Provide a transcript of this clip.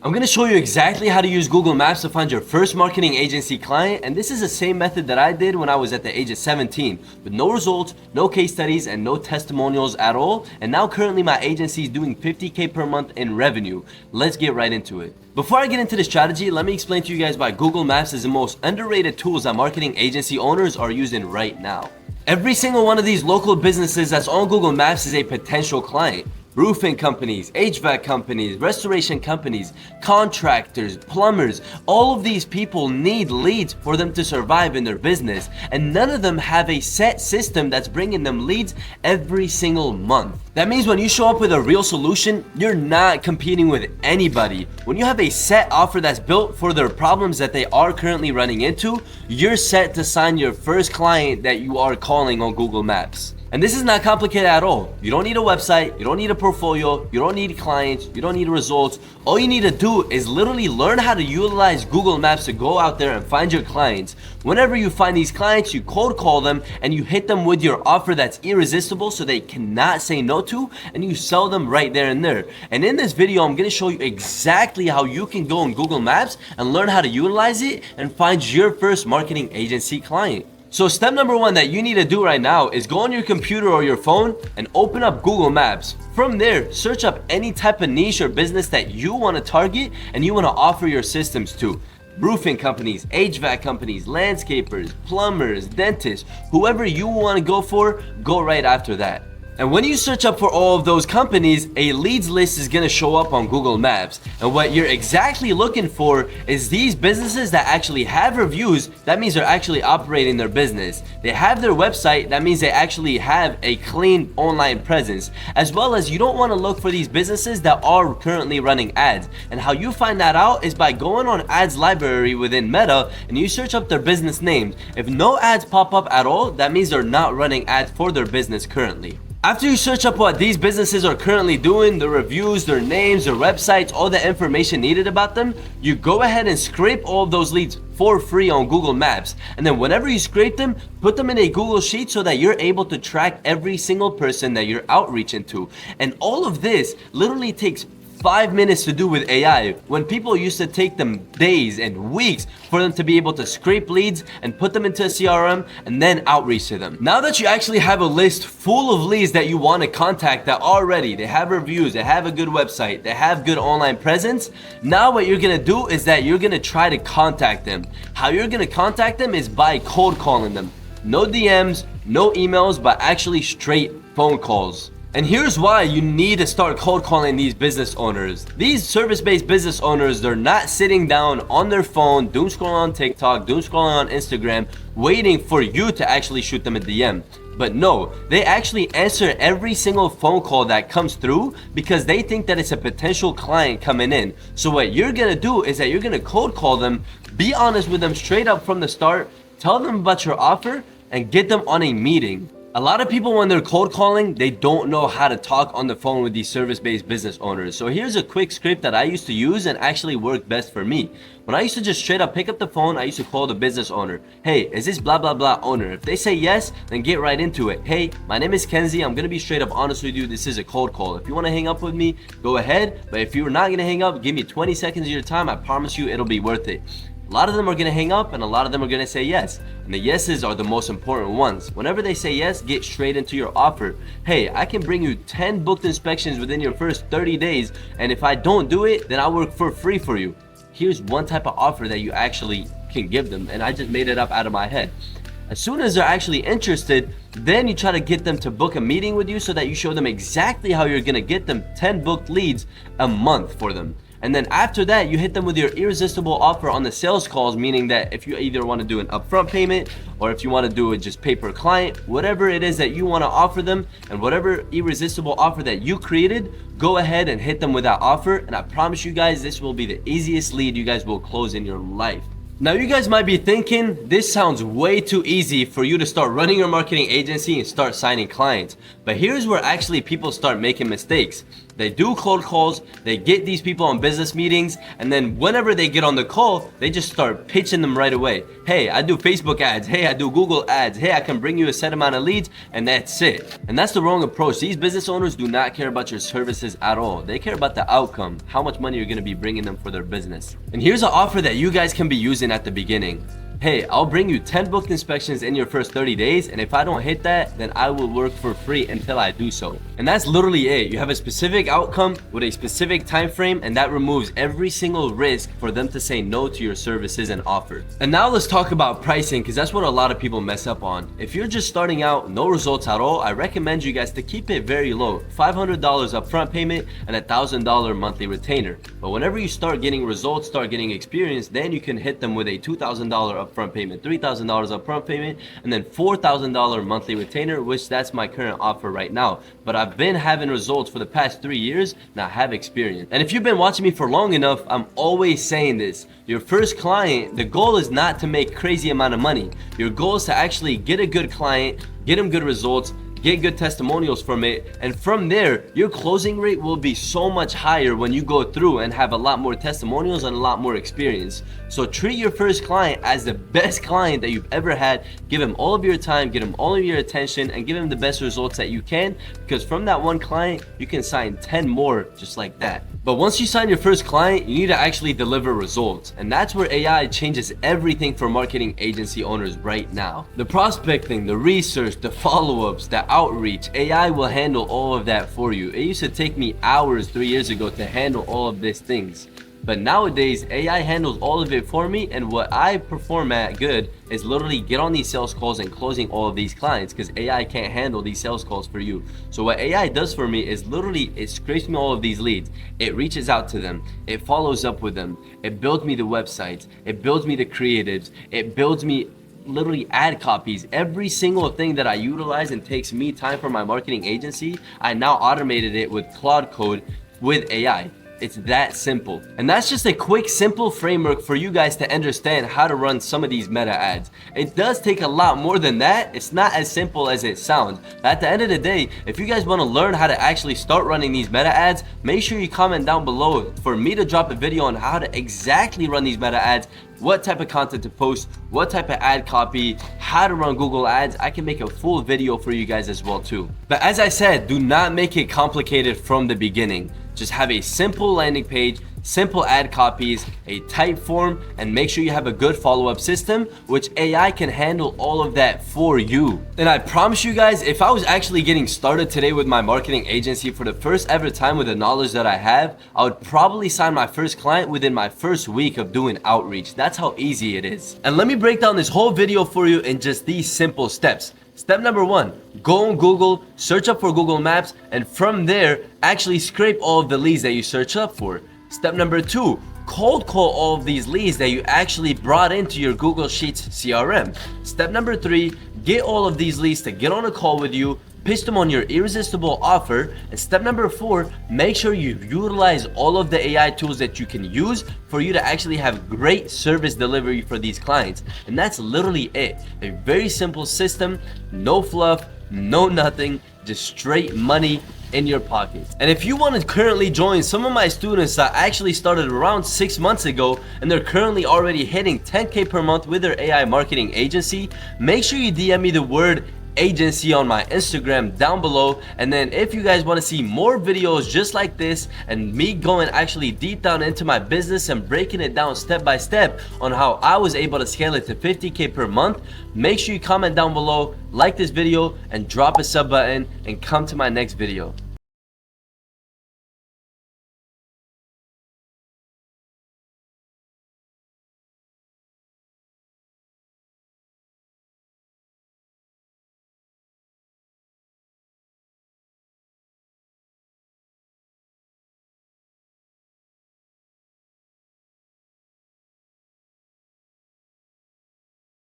I'm gonna show you exactly how to use Google Maps to find your first marketing agency client, and this is the same method that I did when I was at the age of 17, with no results, no case studies, and no testimonials at all. And now currently my agency is doing 50K per month in revenue. Let's get right into it. Before I get into the strategy, let me explain to you guys why Google Maps is the most underrated tools that marketing agency owners are using right now. Every single one of these local businesses that's on Google Maps is a potential client. Roofing companies, HVAC companies, restoration companies, contractors, plumbers, all of these people need leads for them to survive in their business, and none of them have a set system that's bringing them leads every single month. That means when you show up with a real solution, you're not competing with anybody. When you have a set offer that's built for their problems that they are currently running into, you're set to sign your first client that you are calling on Google Maps. And this is not complicated at all. You don't need a website, you don't need a portfolio, you don't need clients, you don't need results. All you need to do is literally learn how to utilize Google Maps to go out there and find your clients. Whenever you find these clients, you cold call them and you hit them with your offer that's irresistible so they cannot say no to, and you sell them right there and there. And in this video, I'm gonna show you exactly how you can go on Google Maps and learn how to utilize it and find your first marketing agency client. So step number one that you need to do right now is go on your computer or your phone and open up Google Maps. From there, search up any type of niche or business that you want to target and you want to offer your systems to. Roofing companies, HVAC companies, landscapers, plumbers, dentists, whoever you want to go for, go right after that. And when you search up for all of those companies, a leads list is gonna show up on Google Maps. And what you're exactly looking for is these businesses that actually have reviews. That means they're actually operating their business. They have their website. That means they actually have a clean online presence. As well as you don't wanna look for these businesses that are currently running ads. And how you find that out is by going on ads library within Meta and you search up their business names. If no ads pop up at all, that means they're not running ads for their business currently. After you search up what these businesses are currently doing, their reviews, their names, their websites, all the information needed about them, you go ahead and scrape all of those leads for free on Google Maps. And then whenever you scrape them, put them in a Google Sheet so that you're able to track every single person that you're outreaching to. And all of this literally takes 5 minutes to do with AI, when people used to take them days and weeks for them to be able to scrape leads and put them into a CRM and then outreach to them. Now that you actually have a list full of leads that you want to contact that already, they have reviews, they have a good website, they have good online presence, now what you're gonna do is that you're gonna try to contact them. How you're gonna contact them is by cold calling them. No DMs, no emails, but actually straight phone calls. And here's why you need to start cold calling these business owners. These service-based business owners, they're not sitting down on their phone, doom scrolling on TikTok, doom scrolling on Instagram, waiting for you to actually shoot them a DM. But no, they actually answer every single phone call that comes through because they think that it's a potential client coming in. So what you're gonna do is that you're gonna cold call them, be honest with them straight up from the start, tell them about your offer, and get them on a meeting. A lot of people, when they're cold calling, they don't know how to talk on the phone with these service-based business owners. So here's a quick script that I used to use and actually worked best for me. When I used to just straight up pick up the phone, I used to call the business owner. Hey, is this blah blah blah owner? If they say yes, then get right into it. Hey, my name is Kenzie. I'm gonna be straight up honest with you. This is a cold call. If you wanna hang up with me, go ahead. But if you're not gonna hang up, give me 20 seconds of your time. I promise you it'll be worth it. A lot of them are gonna hang up and a lot of them are gonna say yes. And the yeses are the most important ones. Whenever they say yes, get straight into your offer. Hey, I can bring you 10 booked inspections within your first 30 days. And if I don't do it, then I'll work for free for you. Here's one type of offer that you actually can give them. And I just made it up out of my head. As soon as they're actually interested, then you try to get them to book a meeting with you so that you show them exactly how you're gonna get them 10 booked leads a month for them. And then after that, you hit them with your irresistible offer on the sales calls, meaning that if you either want to do an upfront payment or if you want to do it just pay per client, whatever it is that you want to offer them and whatever irresistible offer that you created, go ahead and hit them with that offer. And I promise you guys, this will be the easiest lead you guys will close in your life. Now you guys might be thinking, this sounds way too easy for you to start running your marketing agency and start signing clients. But here's where actually people start making mistakes. They do cold calls, they get these people on business meetings, and then whenever they get on the call, they just start pitching them right away. Hey, I do Facebook ads. Hey, I do Google ads. Hey, I can bring you a set amount of leads, and that's it. And that's the wrong approach. These business owners do not care about your services at all. They care about the outcome, how much money you're gonna be bringing them for their business. And here's an offer that you guys can be using at the beginning. Hey, I'll bring you 10 booked inspections in your first 30 days, and if I don't hit that, then I will work for free until I do so. And that's literally it. You have a specific outcome with a specific time frame, and that removes every single risk for them to say no to your services and offers. And now let's talk about pricing, because that's what a lot of people mess up on. If you're just starting out, no results at all, I recommend you guys to keep it very low. $500 upfront payment and $1,000 monthly retainer. But whenever you start getting results, start getting experience, then you can hit them with a $2,000 upfront payment, $3,000 upfront payment, and then $4,000 monthly retainer, which that's my current offer right now. But I've been having results for the past 3 years, and I have experience. And if you've been watching me for long enough, I'm always saying this. Your first client, the goal is not to make crazy amount of money. Your goal is to actually get a good client, get them good results, get good testimonials from it, and from there your closing rate will be so much higher when you go through and have a lot more testimonials and a lot more experience. So treat your first client as the best client that you've ever had. Give him all of your time, give him all of your attention, and give him the best results that you can, because from that one client you can sign 10 more just like that. But once you sign your first client, you need to actually deliver results, and that's where AI changes everything for marketing agency owners right now. The prospecting, the research, the follow-ups, the outreach, AI will handle all of that for you. It used to take me hours 3 years ago to handle all of these things. But nowadays, AI handles all of it for me, and what I perform at good is literally get on these sales calls and closing all of these clients, because AI can't handle these sales calls for you. So what AI does for me is literally it scrapes me all of these leads, it reaches out to them, it follows up with them, it builds me the websites, it builds me the creatives, it builds me literally ad copies. Every single thing that I utilize and takes me time for my marketing agency, I now automated it with Claude Code with AI. It's that simple. And that's just a quick, simple framework for you guys to understand how to run some of these meta ads. It does take a lot more than that. It's not as simple as it sounds. But at the end of the day, if you guys want to learn how to actually start running these meta ads, make sure you comment down below for me to drop a video on how to exactly run these meta ads, what type of content to post, what type of ad copy, how to run Google ads. I can make a full video for you guys as well too. But as I said, do not make it complicated from the beginning. Just have a simple landing page, simple ad copies, a type form, and make sure you have a good follow-up system, which AI can handle all of that for you. And I promise you guys, if I was actually getting started today with my marketing agency for the first ever time with the knowledge that I have, I would probably sign my first client within my first week of doing outreach. That's how easy it is. And let me break down this whole video for you in just these simple steps. Step number 1, go on Google, search up for Google Maps, and from there, actually scrape all of the leads that you search up for. Step number 2, cold call all of these leads that you actually brought into your Google Sheets CRM. Step number 3, get all of these leads to get on a call with you, pitch them on your irresistible offer. And step number 4, make sure you utilize all of the AI tools that you can use for you to actually have great service delivery for these clients. And that's literally it. A very simple system, no fluff, no nothing, just straight money in your pocket. And if you want to currently join some of my students that actually started around 6 months ago and they're currently already hitting 10K per month with their AI marketing agency, make sure you DM me the word agency on my Instagram down below. And then if you guys want to see more videos just like this and me going actually deep down into my business and breaking it down step by step on how I was able to scale it to 50K per month, make sure you comment down below, like this video, and drop a sub button, and come to my next video.